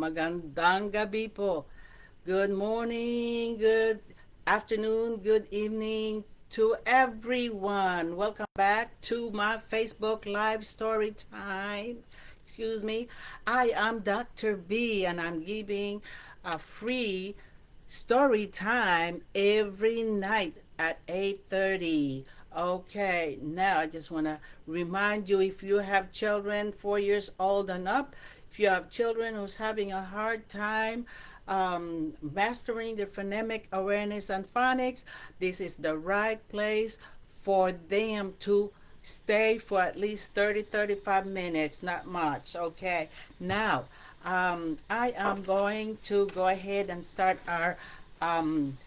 Magandang gabi po. Good morning, good afternoon, good evening to everyone. Welcome back to my Facebook Live story time. Excuse me. I am Dr. B and I'm giving a free story time every night at 8:30. Okay, now I just want to remind you, if you have children 4 years old and up, if you have children who's having a hard time mastering the phonemic awareness and phonics, this is the right place for them to stay for at least 30-35 minutes, not much. Okay, now I am going to go ahead and start our um,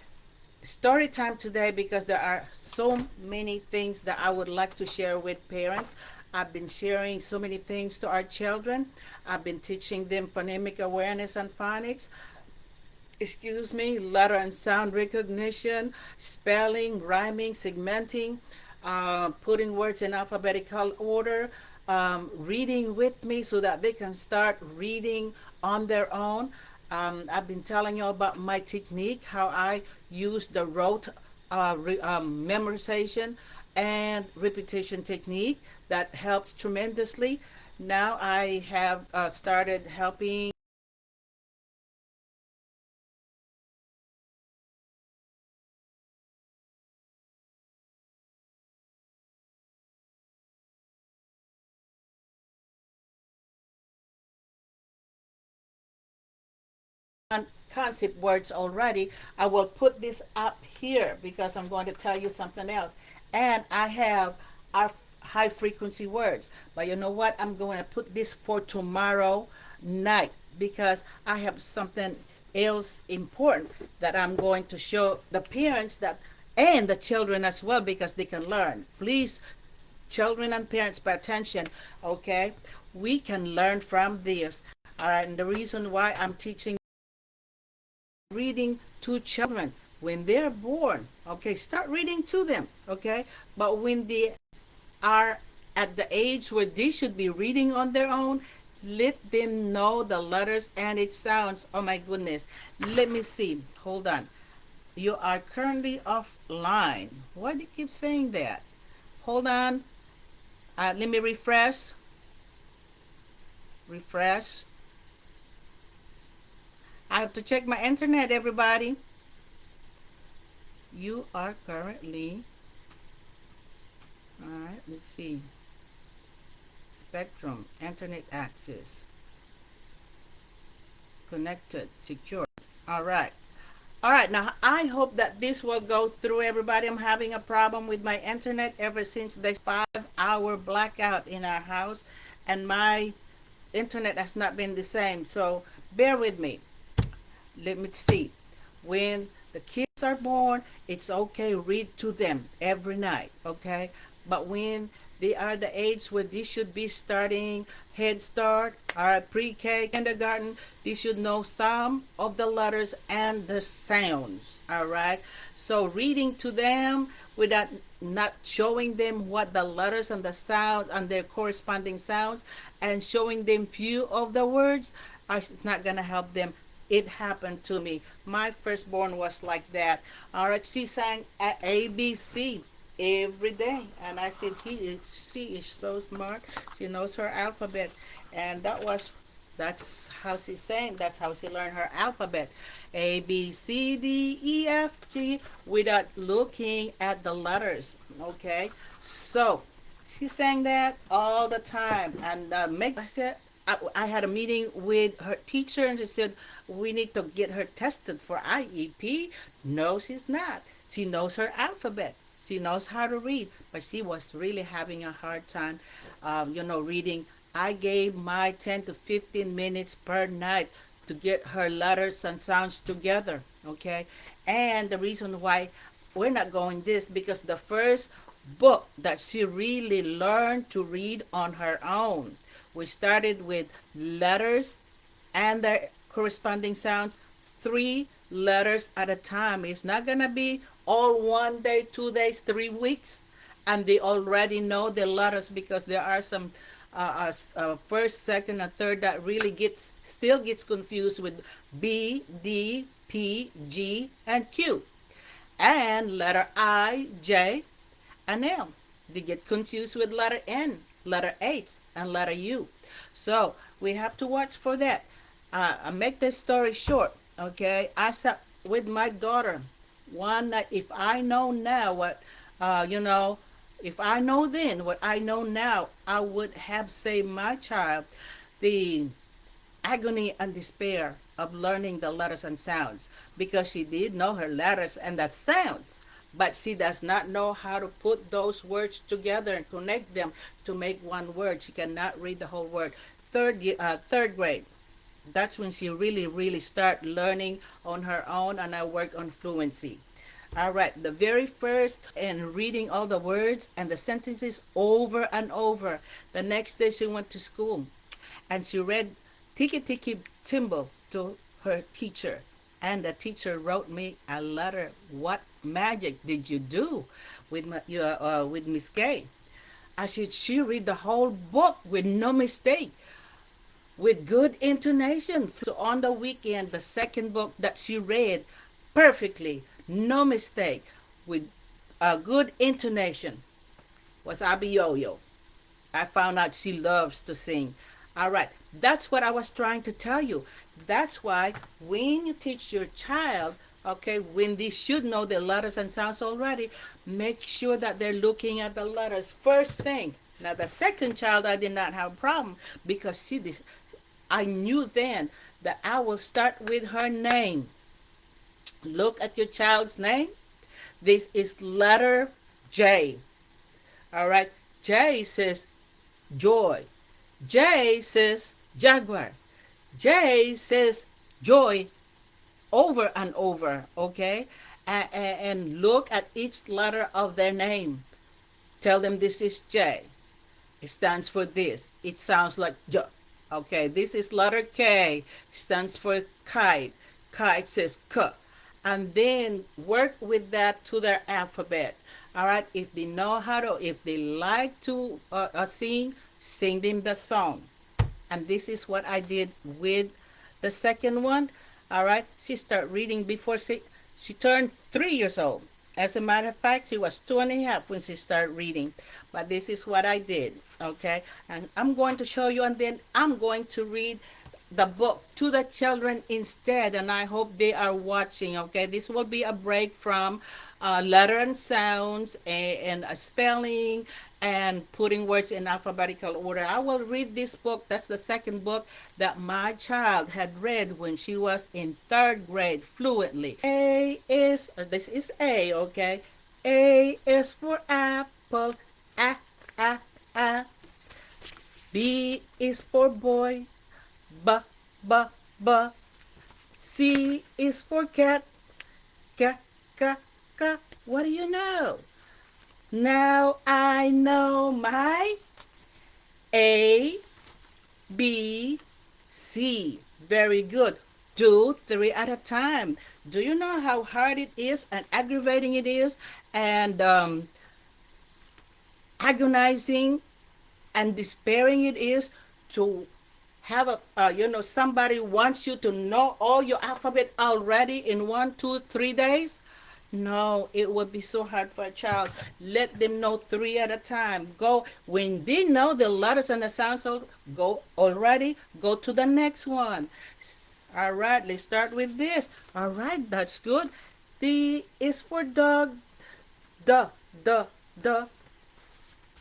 story time today because there are so many things that I would like to share with parents. I've been sharing so many things to our children. I've been teaching them phonemic awareness and phonics, excuse me, letter and sound recognition, spelling, rhyming, segmenting, putting words in alphabetical order, reading with me so that they can start reading on their own. I've been telling you about my technique, how I use the rote memorization and repetition technique that helps tremendously. Now I have started helping concept words already. I will put this up here because I'm going to tell you something else. And I have our high frequency words. But you know what? I'm going to put this for tomorrow night because I have something else important that I'm going to show the parents that and the children as well because they can learn. Please, children and parents, pay attention. Okay, we can learn from this. All right, and the reason why I'm teaching reading to children when they're born, okay, start reading to them, okay, but when they are at the age where they should be reading on their own, let them know the letters and its sounds. Oh my goodness, let me see, hold on, you are currently offline. Why do you keep saying that? Hold on, let me refresh. I have to check my internet, everybody. You are currently, all right, let's see, spectrum, internet access, connected, secure. All right. All right, now I hope that this will go through, everybody. I'm having a problem with my internet ever since the 5-hour blackout in our house, and my internet has not been the same. So bear with me. Let me see. When the kids are born, it's okay, read to them every night, okay? But when they are the age where they should be starting Head Start or pre-K, kindergarten, they should know some of the letters and the sounds, all right? So reading to them without not showing them what the letters and the sound and their corresponding sounds and showing them few of the words, it's not gonna help them. It happened to me. My firstborn was like that. All right, she sang at ABC every day, and I said, she is so smart. She knows her alphabet, and that's how she sang. That's how she learned her alphabet, ABCDEFG, without looking at the letters. Okay, so she sang that all the time, and I said, I had a meeting with her teacher and she said, we need to get her tested for IEP. No, she's not. She knows her alphabet. She knows how to read, but she was really having a hard time, reading. I gave my 10 to 15 minutes per night to get her letters and sounds together, okay? And the reason why we're not going this because the first book that she really learned to read on her own, we started with letters and their corresponding sounds, 3 letters at a time. It's not going to be all 1 day, 2 days, 3 weeks. And they already know the letters because there are some first, second, and third that really gets confused with B, D, P, G, and Q, and letter I, J, and L. They get confused with letter N, letter H, and letter U. So we have to watch for that. I make this story short. Okay, I sat with my daughter one night. If I know now what, you know, if I know then what I know now, I would have saved my child the agony and despair of learning the letters and sounds, because she did know her letters and the sounds, but she does not know how to put those words together and connect them to make one word. She cannot read the whole word. Third grade, that's when she really start learning on her own, and I work on fluency. All right, the very first, and reading all the words and the sentences over and over. The next day she went to school and she read Tiki Tiki Timbo to her teacher. And the teacher wrote me a letter. What magic did you do with Miss K? I said, she read the whole book with no mistake, with good intonation. So on the weekend, the second book that she read perfectly, no mistake, with a good intonation, was Abiyoyo. I found out she loves to sing. All right, that's what I was trying to tell you. That's why when you teach your child, okay, when they should know the letters and sounds already, make sure that they're looking at the letters first thing. Now, the second child, I did not have a problem, because see this, I knew then that I will start with her name. Look at your child's name. This is letter J. All right, J says joy. J says jaguar. J says joy, over and over, okay? And look at each letter of their name. Tell them this is J. It stands for this. It sounds like J. Okay, this is letter K. Stands for kite. Kite says K. And then work with that to their alphabet. All right, if they know how to, if they like to sing them the song. And this is what I did with the second one. All right, she started reading before she turned 3 years old. As a matter of fact, she was 2 and a half when she started reading. But this is what I did, okay? And I'm going to show you, and then I'm going to read the book to the children instead, and I hope they are watching, okay? This will be a break from letter and sounds and spelling and putting words in alphabetical order. I will read this book. That's the second book that my child had read when she was in third grade fluently. This is A, okay? A is for apple, a, a. B is for boy, b, b, b. C is for cat, k, k, k. What do you know? Now I know my A, B, C. Very good. Do 3 at a time. Do you know how hard it is and aggravating it is, and agonizing and despairing it is to have somebody wants you to know all your alphabet already in 1, 2, 3 days? No, it would be so hard for a child. Let them know 3 at a time. Go when they know the letters and the sounds. Go already. Go to the next one. All right, let's start with this. All right, that's good. D is for dog. The.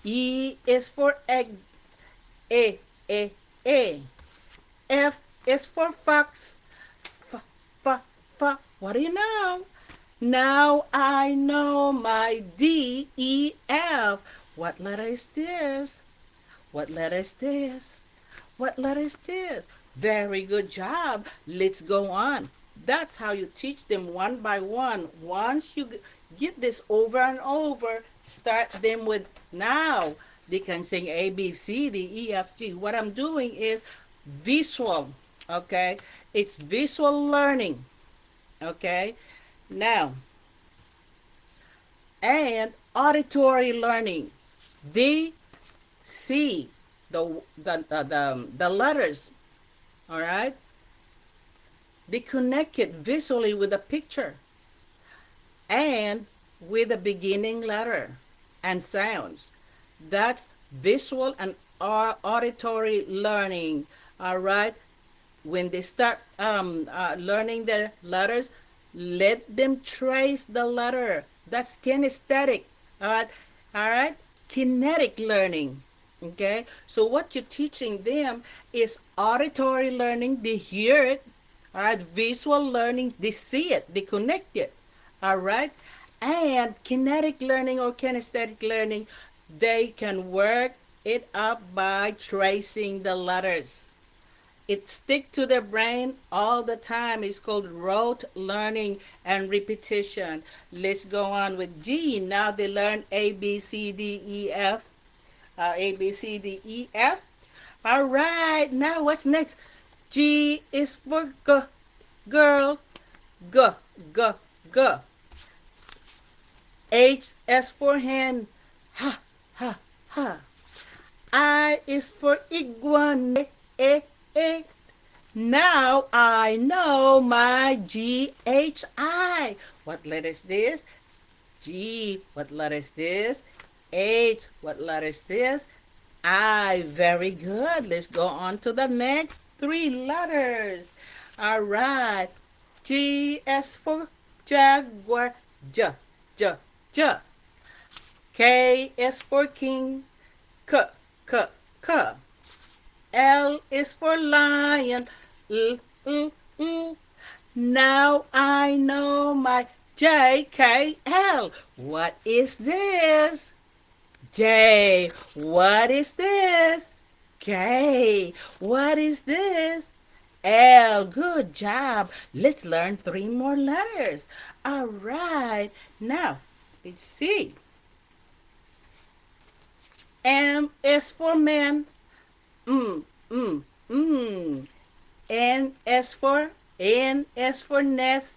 E is for egg. A, A, A. F is for fox. F, F, F. What do you know? Now I know my D, E, F. What letter is this? What letter is this? What letter is this? Very good job. Let's go on. That's how you teach them one by one. Once you get this over and over, start them with now. They can sing A, B, C, D, E, F, G. What I'm doing is visual, okay? It's visual learning, okay? Now, and auditory learning. They see the letters, all right, be connected visually with a picture and with a beginning letter and sounds. That's visual and auditory learning. All right. When they start learning their letters, let them trace the letter. That's kinesthetic. All right. All right. Kinetic learning. Okay. So what you're teaching them is auditory learning. They hear it. All right. Visual learning. They see it. They connect it. All right. And kinetic learning or kinesthetic learning, they can work it up by tracing the letters. It stick to their brain all the time. It's called rote learning and repetition. Let's go on with G. Now they learn A, B, C, D, E, F. A, B, C, D, E, F. All right. Now what's next? G is for girl. G, G, G. H is for hand. Ha, ha, ha. I is for iguana. Eh, eh. Now I know my GHI. What letter is this? G. What letter is this? H. What letter is this? I. Very good. Let's go on to the next three letters. All right. G is for jaguar. J, J, J. K is for king. K, K, K. L is for lion. L, L, L. Now I know my JKL. What is this? J. What is this? K. What is this? L. Good job. Let's learn three more letters. All right. Now, let's see. M is for man. Mm, mm, mm. N is for nest.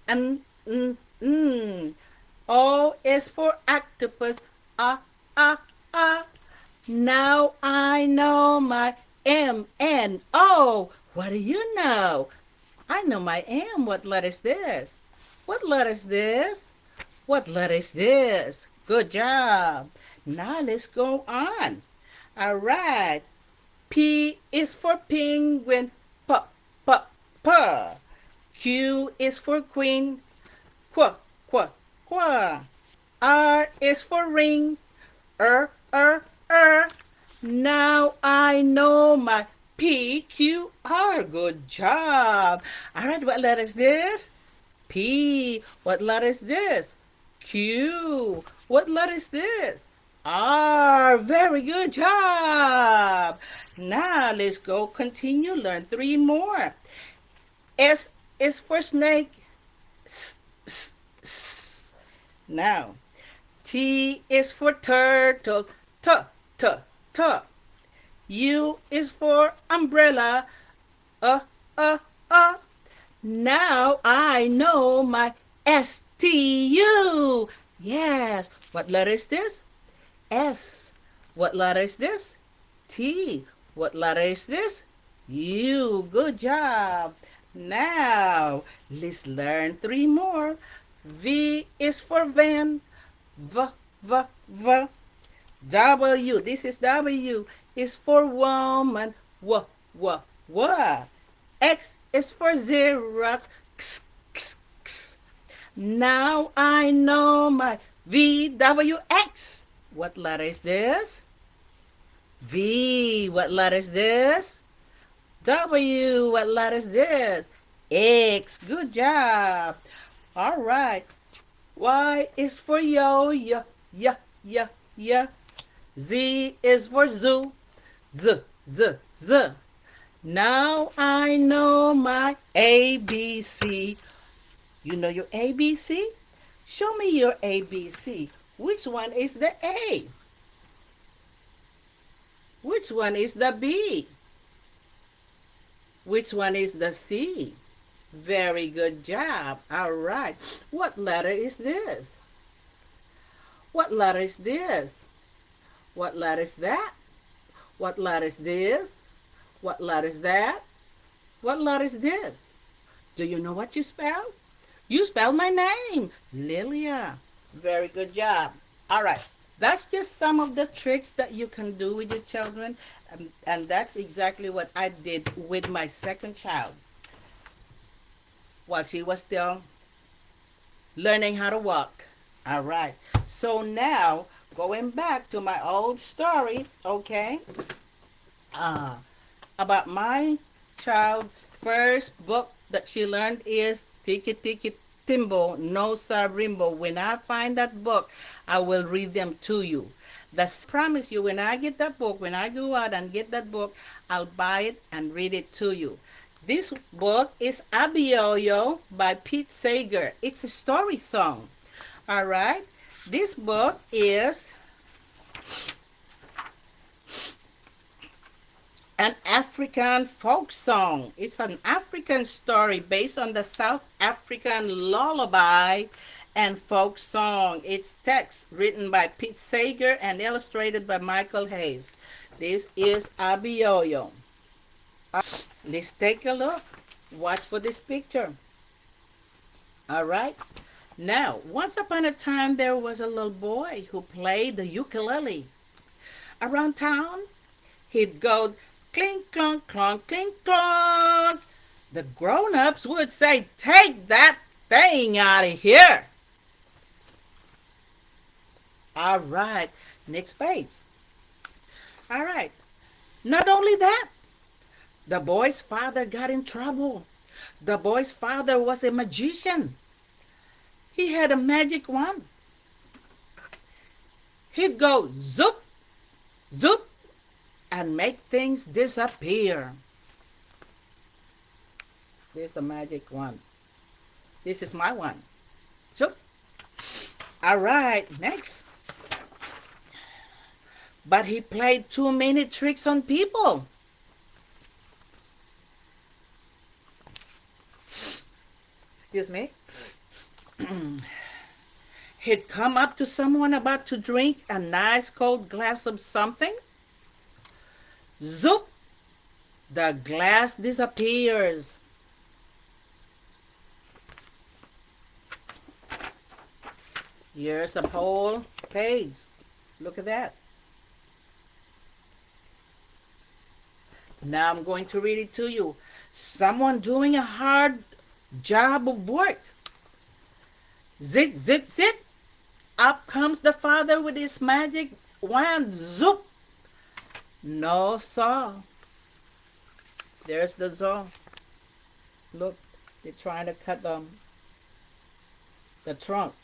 And O is for octopus. Ah, ah, ah. Now I know my M N O. What do you know? I know my M. What letter is this? What letter is this? What letter is this? Good job. Now let's go on. All right. P is for penguin. P, P, P. Q is for queen. Qu, qu, qu. R is for ring. Er. Now I know my PQR. Good job. All right, what letter is this? P. What letter is this? Q. What letter is this? R. Very good job. Now let's go continue. Learn three more. S is for snake. S, s, s. Now, T is for turtle. T, t, t. U is for umbrella. Uh. Now I know my STU. Yes. What letter is this? S. What letter is this? T. What letter is this? U. Good job. Now, let's learn three more. V is for van. V. W. This is W. Is for woman. W. X is for Xerox. X. Now I know my VWX. What letter is this? V. What letter is this? W. What letter is this? X. Good job. All right. Y is for yo. Z is for zoo. Z. Now I know my ABC. You know your ABC? Show me your ABC. Which one is the A? Which one is the B? Which one is the C? Very good job. All right. What letter is this? What letter is this? What letter is that? What letter is this? What letter is that? What letter is this? Do you know what you spell? You spelled my name, Lilia. Very good job. All right. That's just some of the tricks that you can do with your children. And that's exactly what I did with my second child while she was still learning how to walk. All right. So now, going back to my old story, okay, uh, about my child's first book that she learned is Tiki Tiki Timbo No Sarimbo. When I find that book, I will read them to you. That's promise you, when I get that book, when I go out and get that book, I'll buy it and read it to you. This book is Abioyo by Pete Sager. It's a story song. All right. This book is an African folk song. It's an African story based on the South African lullaby and folk song. It's text written by Pete Sager and illustrated by Michael Hayes. This is Abioyo. Let's take a look. Watch for this picture. All right. Now, once upon a time, there was a little boy who played the ukulele. Around town, he'd go clink, clonk, clonk, clink, clonk. The grown-ups would say, "Take that thing out of here." All right. Next page. All right. Not only that, the boy's father got in trouble. The boy's father was a magician. He had a magic wand. He'd go zoop, zoop, and make things disappear. There's the magic wand. This is my one. Zoop. All right, next. But he played too many tricks on people. Excuse me. He'd come up to someone about to drink a nice cold glass of something. Zoop! The glass disappears. Here's a whole page. Look at that. Now I'm going to read it to you. Someone doing a hard job of work. Zit, zit, zit. Up comes the father with his magic wand. Zoop. No saw. There's the saw. Look, they're trying to cut the trunk.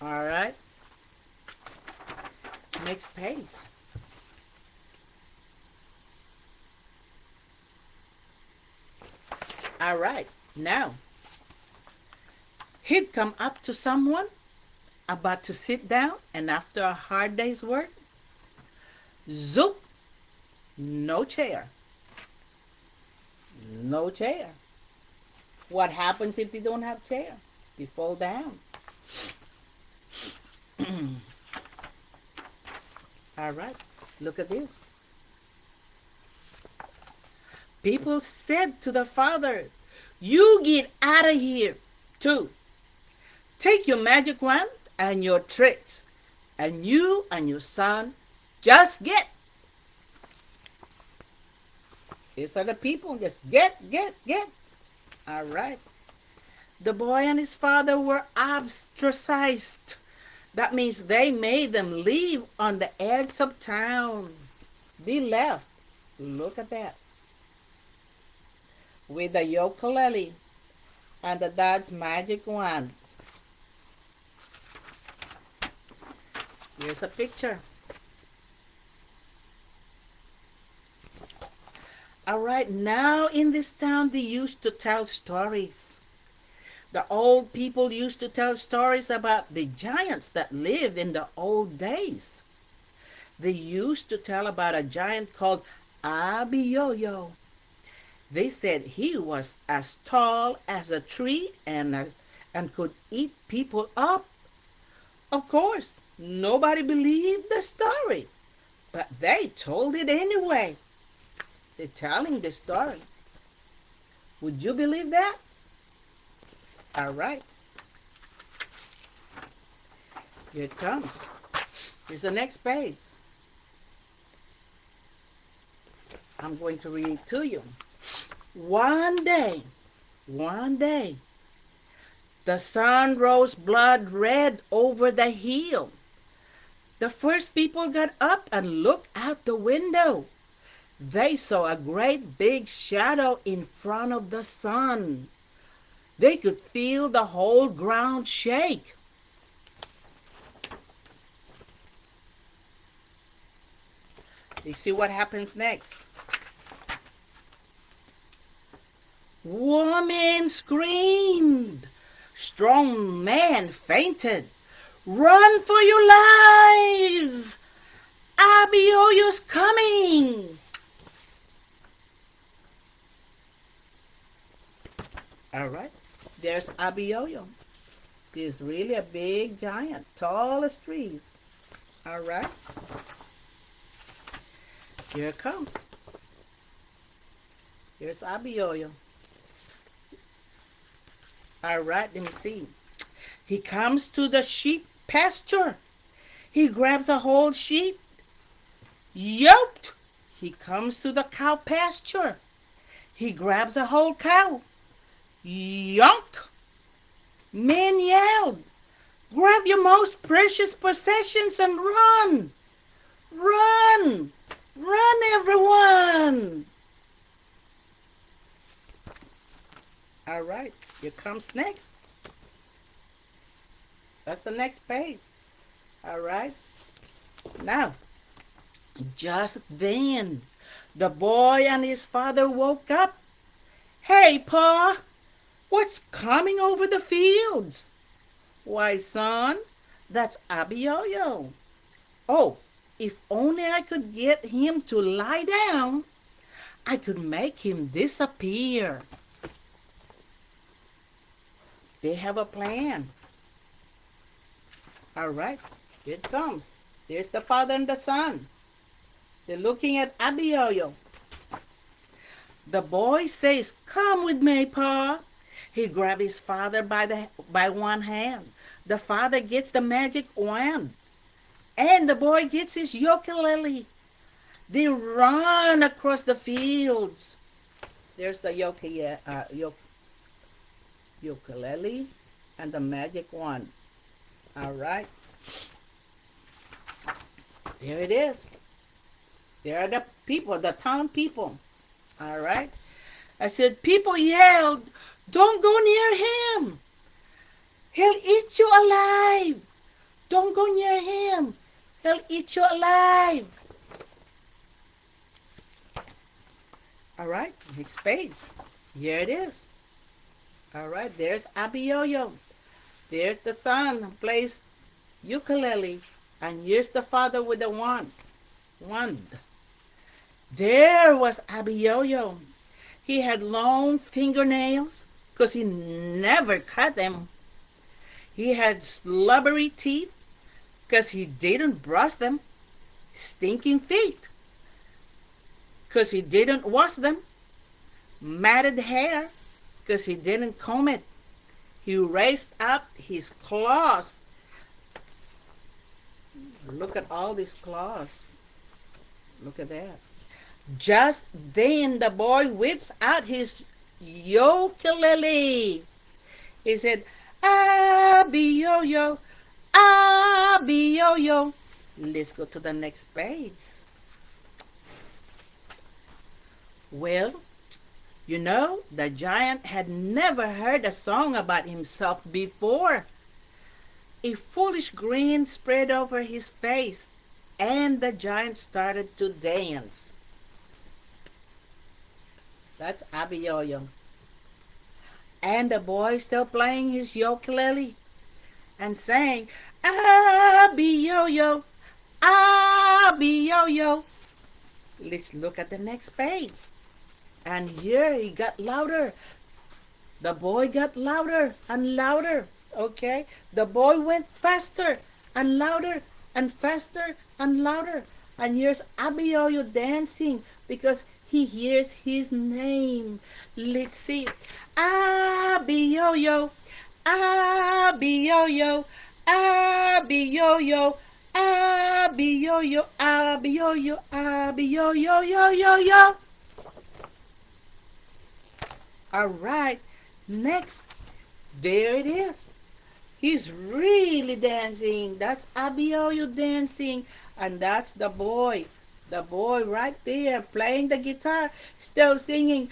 All right. Next page. All right. Now, he'd come up to someone about to sit down, and after a hard day's work, zoop, no chair. No chair. What happens if they don't have chair? They fall down. All right, look at this. People said to the father, "You get out of here too. Take your magic wand and your tricks, and you and your son just get." These are the people, just get. All right. The boy and his father were ostracized. That means they made them leave on the edge of town. They left. Look at that. With the ukulele and the dad's magic wand. Here's a picture. All right, now in this town they used to tell stories. The old people used to tell stories about the giants that lived in the old days. They used to tell about a giant called Abiyoyo. They said he was as tall as a tree and could eat people up. Of course, nobody believed the story. But they told it anyway. They're telling the story. Would you believe that? All right. Here it comes. Here's the next page. I'm going to read it to you. One day, the sun rose blood red over the hill. The first people got up and looked out the window. They saw a great big shadow in front of the sun. They could feel the whole ground shake. You see what happens next? Woman screamed. Strong man fainted. Run for your lives! Abioyo's coming! All right, there's Abioyo. He's really a big giant, tall as trees. All right, here it comes. Here's Abioyo. All right, let me see. He comes to the sheep pasture. He grabs a whole sheep. Yoked. He comes to the cow pasture. He grabs a whole cow. Yonk. Men yelled, grab your most precious possessions and run. Run. Run, everyone. All right, here comes next. That's the next page. All right. Now, just then, the boy and his father woke up. Hey, Pa, what's coming over the fields? Why, son, that's Abioyo. Oh, if only I could get him to lie down, I could make him disappear. They have a plan. All right, here it comes. There's the father and the son. They're looking at Abioyo. The boy says, come with me, Pa. He grabs his father by one hand. The father gets the magic wand. And the boy gets his ukulele. They run across the fields. There's the ukulele and the magic wand. All right. There it is. There are the people, the town people. All right. I said, people yelled, don't go near him. He'll eat you alive. Don't go near him. He'll eat you alive. All right. Next page. Here it is. All right. There's Abioyo. There's the son who plays ukulele. And here's the father with the wand. There was Abioyo. He had long fingernails because he never cut them. He had slubbery teeth because he didn't brush them. Stinking feet because he didn't wash them. Matted hair because he didn't comb it. He raised up his claws. Look at all these claws. Look at that. Just then the boy whips out his ukulele. He said, Abioyo, Abioyo. Let's go to the next page. Well, you know, the giant had never heard a song about himself before. A foolish grin spread over his face, and the giant started to dance. That's Abioyo. And the boy still playing his ukulele and saying, Abioyo, Abioyo. Let's look at the next page. And here he got louder. The boy got louder and louder. Okay? The boy went faster and louder and faster and louder. And here's Abiyoyo dancing because he hears his name. Let's see. Abiyoyo, Abiyoyo, Abiyoyo, Abiyoyo, Abiyoyo, Abiyoyo, yo, yo, yo. All right. Next, there it is. He's really dancing. That's Abiyoyo dancing. And that's the boy. The boy right there playing the guitar, still singing.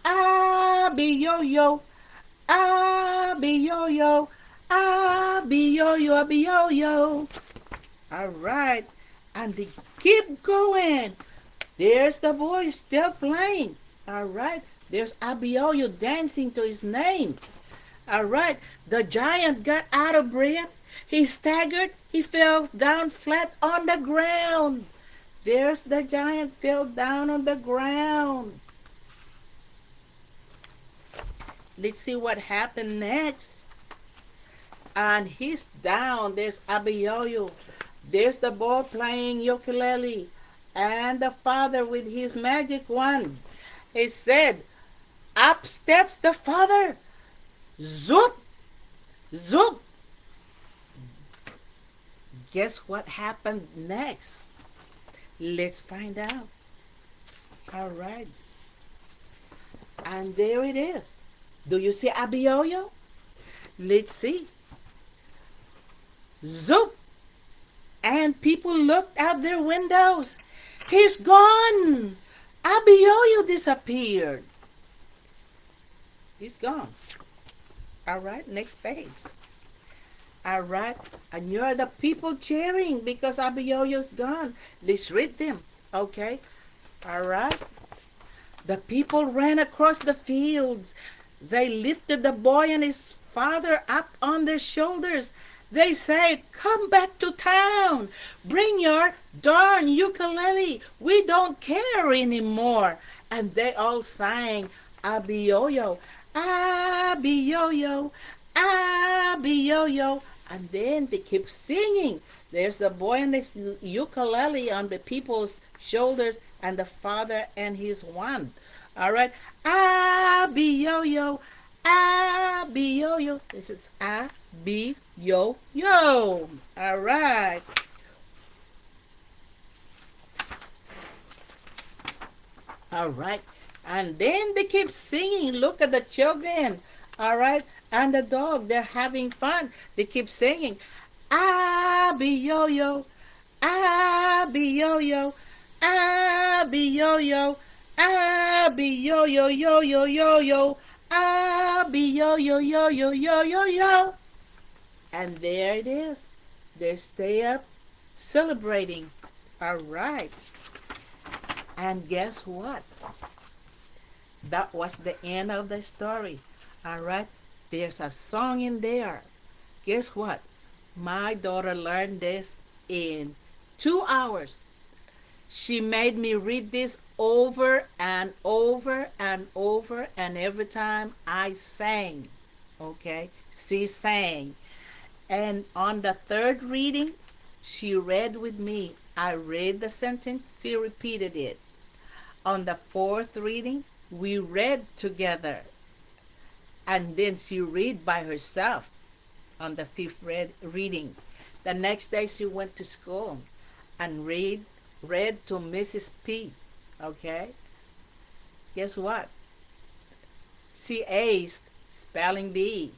Abiyoyo, Abiyoyo, Abiyoyo, Abiyoyo. All right. And they keep going. There's the boy still playing. All right. There's Abiyoyo dancing to his name. All right, the giant got out of breath. He staggered. He fell down flat on the ground. There's the giant fell down on the ground. Let's see what happened next. And he's down. There's Abiyoyo. There's the boy playing ukulele. And the father with his magic wand. He said, up steps the father. Zoop! Zoop! Guess what happened next? Let's find out. All right. And there it is. Do you see Abiyoyo? Let's see. Zoop! And people looked out their windows. He's gone! Abiyoyo disappeared. He's gone. All right, next page. All right, and you're the people cheering because Abiyoyo's gone. Let's read them, okay? All right. The people ran across the fields. They lifted the boy and his father up on their shoulders. They said, come back to town. Bring your darn ukulele. We don't care anymore. And they all sang, Abiyoyo, Abiyoyo, Abiyoyo. And then they keep singing. There's the boy and his ukulele on the people's shoulders and the father and his wand. All right. Abiyoyo, Abiyoyo. This is Abiyoyo. All right. All right. And then they keep singing. Look at the children. All right. And the dog. They're having fun. They keep singing. Abiyoyo, Abiyoyo, Abiyoyo, Abiyoyo, yo, yo, yo, yo, Abiyoyo, yo, yo, yo, yo, yo. And there it is. They stay up celebrating. All right. And guess what? That was the end of the story. All right. There's a song in there. Guess what? My daughter learned this in 2 hours. She made me read this over and over and over, and every time I sang. Okay? She sang. And on the third reading, she read with me. I read the sentence, she repeated it. On the fourth reading, we read together. And then she read by herself on the fifth reading. The next day she went to school and read to Mrs. P. Okay? Guess what? She aced spelling bee.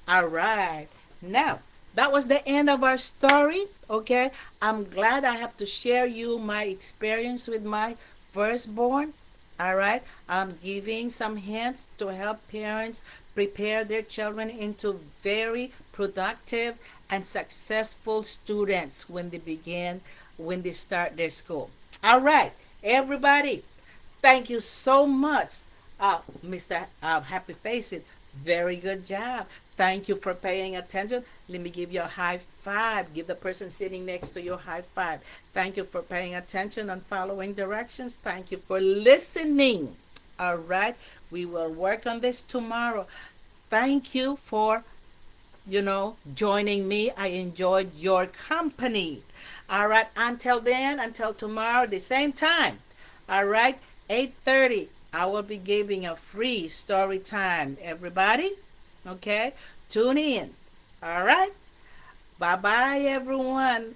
All right. Now, that was the end of our story. Okay? I'm glad I have to share you my experience with my firstborn. All right, I'm giving some hints to help parents prepare their children into very productive and successful students when they start their school. All right, everybody, thank you so much, Mr. Happy Face It. Very good job. Thank you for paying attention. Let me give you a high five. Give the person sitting next to you a high five. Thank you for paying attention and following directions. Thank you for listening. All right. We will work on this tomorrow. Thank you for joining me. I enjoyed your company. All right, until then, until tomorrow, the same time. All right, 8:30. I will be giving a free story time. Everybody, okay? Tune in. All right? Bye-bye, everyone.